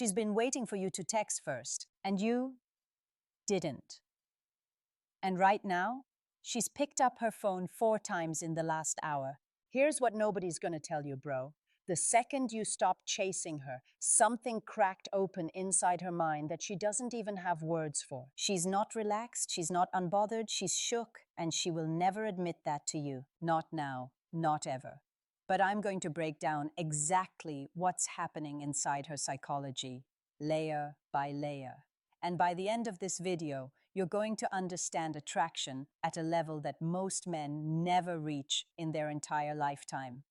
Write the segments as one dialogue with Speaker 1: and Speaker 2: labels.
Speaker 1: She's been waiting for you to text first, and you didn't. And right now, she's picked up her phone 4 times in the last hour. Here's what nobody's gonna tell you, bro. The second you stopped chasing her, something cracked open inside her mind that she doesn't even have words for. She's not relaxed, she's not unbothered, she's shook, and she will never admit that to you. Not now, not ever. But I'm going to break down exactly what's happening inside her psychology, layer by layer. And by the end of this video, you're going to understand attraction at a level that most men never reach in their entire lifetime.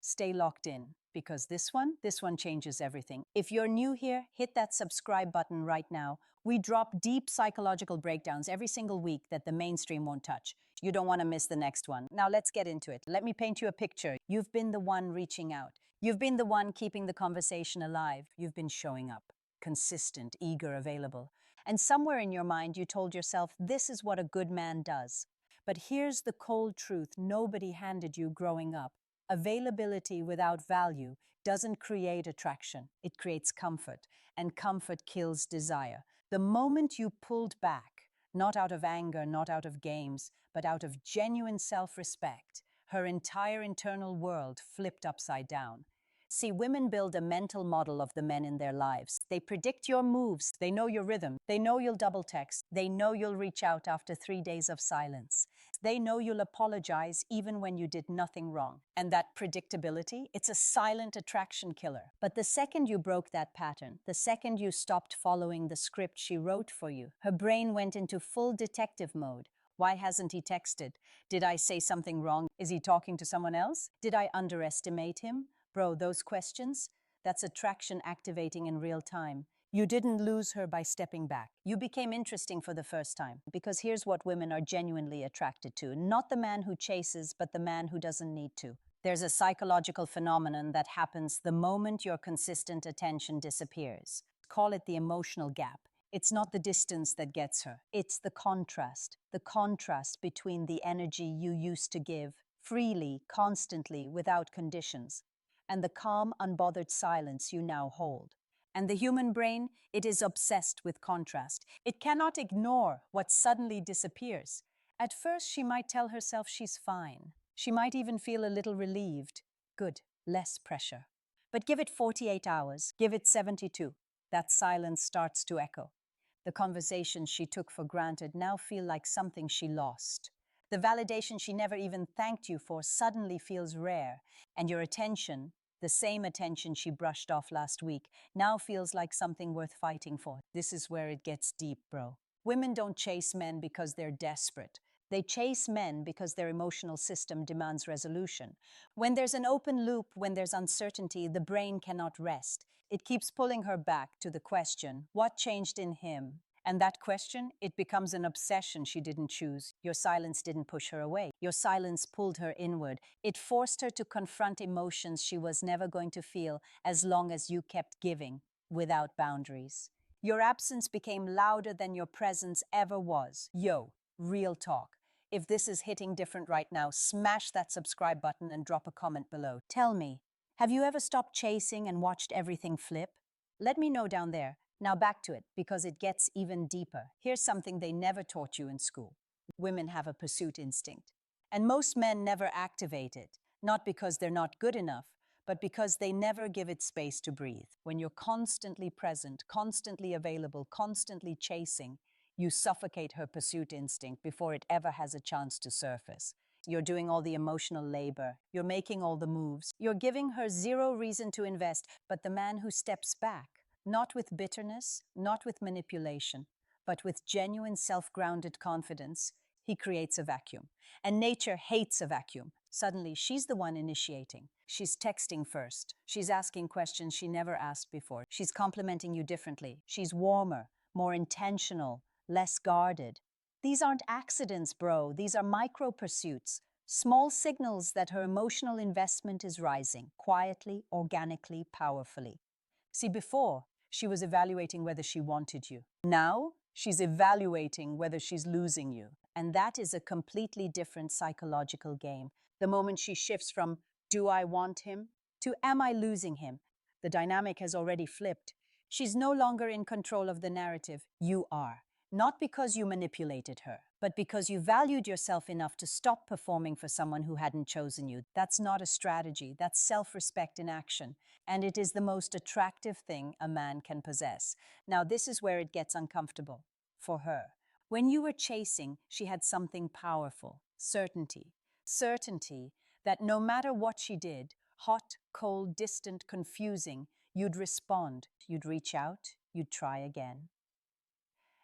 Speaker 1: Stay locked in, because this one changes everything. If you're new here, hit that subscribe button right now. We drop deep psychological breakdowns every single week that the mainstream won't touch. You don't want to miss the next one. Now let's get into it. Let me paint you a picture. You've been the one reaching out. You've been the one keeping the conversation alive. You've been showing up, consistent, eager, available. And somewhere in your mind, you told yourself, this is what a good man does. But here's the cold truth nobody handed you growing up. Availability without value doesn't create attraction, it creates comfort, and comfort kills desire. The moment you pulled back, not out of anger, not out of games, but out of genuine self-respect, her entire internal world flipped upside down. See, women build a mental model of the men in their lives. They predict your moves, they know your rhythm, they know you'll double text, they know you'll reach out after 3 days of silence. They know you'll apologize even when you did nothing wrong. And that predictability, it's a silent attraction killer. But the second you broke that pattern, the second you stopped following the script she wrote for you, her brain went into full detective mode. Why hasn't he texted? Did I say something wrong? Is he talking to someone else? Did I underestimate him? Bro, those questions, that's attraction activating in real time. You didn't lose her by stepping back. You became interesting for the first time. Because here's what women are genuinely attracted to. Not the man who chases, but the man who doesn't need to. There's a psychological phenomenon that happens the moment your consistent attention disappears. Call it the emotional gap. It's not the distance that gets her. It's the contrast between the energy you used to give freely, constantly, without conditions, and the calm, unbothered silence you now hold. And the human brain, it is obsessed with contrast. It cannot ignore what suddenly disappears. At first, she might tell herself she's fine. She might even feel a little relieved. Good, less pressure. But give it 48 hours, give it 72. That silence starts to echo. The conversations she took for granted now feel like something she lost. The validation she never even thanked you for suddenly feels rare, and your attention, the same attention she brushed off last week, now feels like something worth fighting for. This is where it gets deep, bro. Women don't chase men because they're desperate. They chase men because their emotional system demands resolution. When there's an open loop, when there's uncertainty, the brain cannot rest. It keeps pulling her back to the question, what changed in him? And that question, it becomes an obsession she didn't choose. Your silence didn't push her away. Your silence pulled her inward. It forced her to confront emotions she was never going to feel as long as you kept giving, without boundaries. Your absence became louder than your presence ever was. Yo, real talk. If this is hitting different right now, smash that subscribe button and drop a comment below. Tell me, have you ever stopped chasing and watched everything flip? Let me know down there. Now back to it, because it gets even deeper. Here's something they never taught you in school. Women have a pursuit instinct. And most men never activate it, not because they're not good enough, but because they never give it space to breathe. When you're constantly present, constantly available, constantly chasing, you suffocate her pursuit instinct before it ever has a chance to surface. You're doing all the emotional labor. You're making all the moves. You're giving her zero reason to invest, but the man who steps back, not with bitterness, not with manipulation, but with genuine self-grounded confidence, he creates a vacuum. And nature hates a vacuum. Suddenly, she's the one initiating. She's texting first. She's asking questions she never asked before. She's complimenting you differently. She's warmer, more intentional, less guarded. These aren't accidents, bro. These are micro pursuits. Small signals that her emotional investment is rising, quietly, organically, powerfully. See, before, she was evaluating whether she wanted you. Now, she's evaluating whether she's losing you. And that is a completely different psychological game. The moment she shifts from, do I want him, to am I losing him? The dynamic has already flipped. She's no longer in control of the narrative. You are. Not because you manipulated her, but because you valued yourself enough to stop performing for someone who hadn't chosen you. That's not a strategy, that's self-respect in action. And it is the most attractive thing a man can possess. Now, this is where it gets uncomfortable for her. When you were chasing, she had something powerful, certainty. Certainty that no matter what she did, hot, cold, distant, confusing, you'd respond, you'd reach out, you'd try again.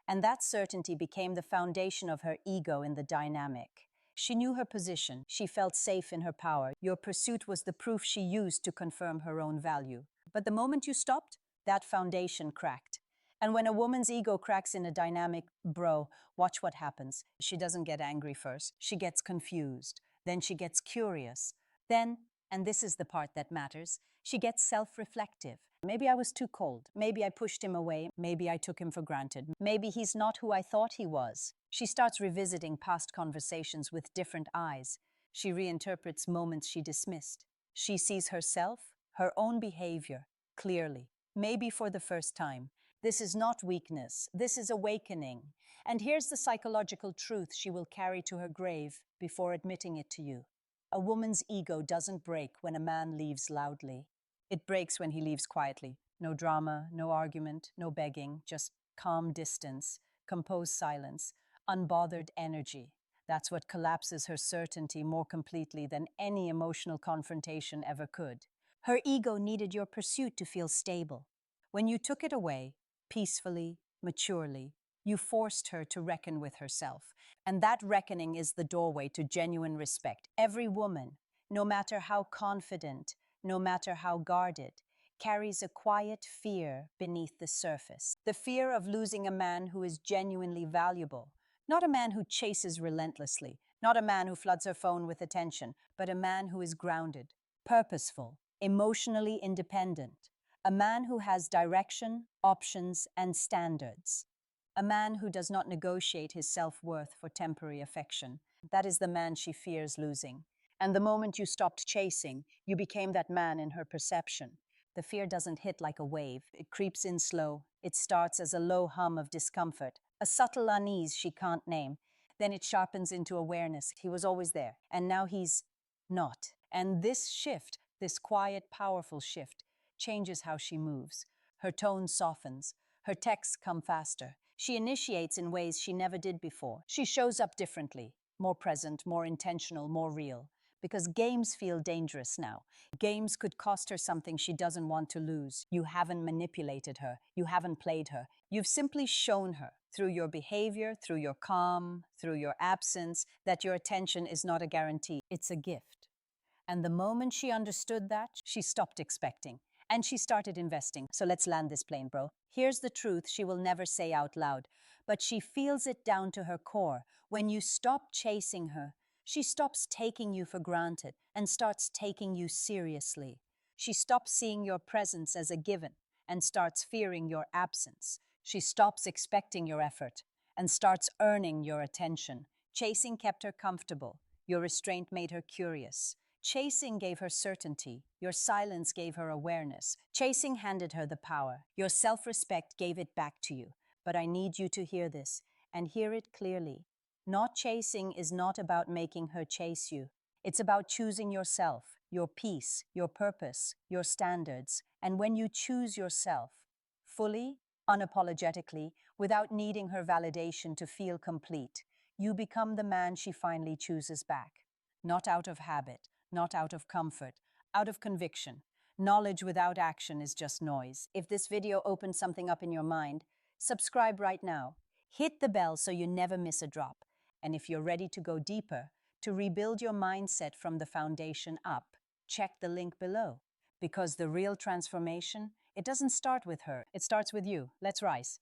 Speaker 1: And that certainty became the foundation of her ego in the dynamic. She knew her position, she felt safe in her power. Your pursuit was the proof she used to confirm her own value. But the moment you stopped, that foundation cracked. And when a woman's ego cracks in a dynamic, bro, watch what happens. She doesn't get angry first, she gets confused. Then she gets curious. Then, and this is the part that matters, she gets self-reflective. Maybe I was too cold. Maybe I pushed him away. Maybe I took him for granted. Maybe he's not who I thought he was. She starts revisiting past conversations with different eyes. She reinterprets moments she dismissed. She sees herself, her own behavior, clearly, maybe for the first time. This is not weakness. This is awakening. And here's the psychological truth she will carry to her grave before admitting it to you. A woman's ego doesn't break when a man leaves loudly. It breaks when he leaves quietly. No drama, no argument, no begging, just calm distance, composed silence, unbothered energy. That's what collapses her certainty more completely than any emotional confrontation ever could. Her ego needed your pursuit to feel stable. When you took it away, peacefully, maturely, you forced her to reckon with herself. And that reckoning is the doorway to genuine respect. Every woman, no matter how confident, no matter how guarded, carries a quiet fear beneath the surface. The fear of losing a man who is genuinely valuable. Not a man who chases relentlessly, not a man who floods her phone with attention, but a man who is grounded, purposeful, emotionally independent. A man who has direction, options, and standards. A man who does not negotiate his self-worth for temporary affection. That is the man she fears losing. And the moment you stopped chasing, you became that man in her perception. The fear doesn't hit like a wave. It creeps in slow. It starts as a low hum of discomfort, a subtle unease she can't name. Then it sharpens into awareness. He was always there, and now he's not. And this shift, this quiet, powerful shift, changes how she moves. Her tone softens. Her texts come faster. She initiates in ways she never did before. She shows up differently, more present, more intentional, more real. Because games feel dangerous now. Games could cost her something she doesn't want to lose. You haven't manipulated her. You haven't played her. You've simply shown her, through your behavior, through your calm, through your absence, that your attention is not a guarantee. It's a gift. And the moment she understood that, she stopped expecting. And she started investing. So let's land this plane, bro. Here's the truth she will never say out loud, but she feels it down to her core. When you stop chasing her, she stops taking you for granted and starts taking you seriously. She stops seeing your presence as a given and starts fearing your absence. She stops expecting your effort and starts earning your attention. Chasing kept her comfortable. Your restraint made her curious. Chasing gave her certainty. Your silence gave her awareness. Chasing handed her the power. Your self-respect gave it back to you. But I need you to hear this, and hear it clearly. Not chasing is not about making her chase you. It's about choosing yourself, your peace, your purpose, your standards. And when you choose yourself, fully, unapologetically, without needing her validation to feel complete, you become the man she finally chooses back. Not out of habit, not out of comfort, out of conviction. Knowledge without action is just noise. If this video opened something up in your mind, subscribe right now. Hit the bell so you never miss a drop. And if you're ready to go deeper, to rebuild your mindset from the foundation up, check the link below. Because the real transformation, it doesn't start with her, it starts with you. Let's rise.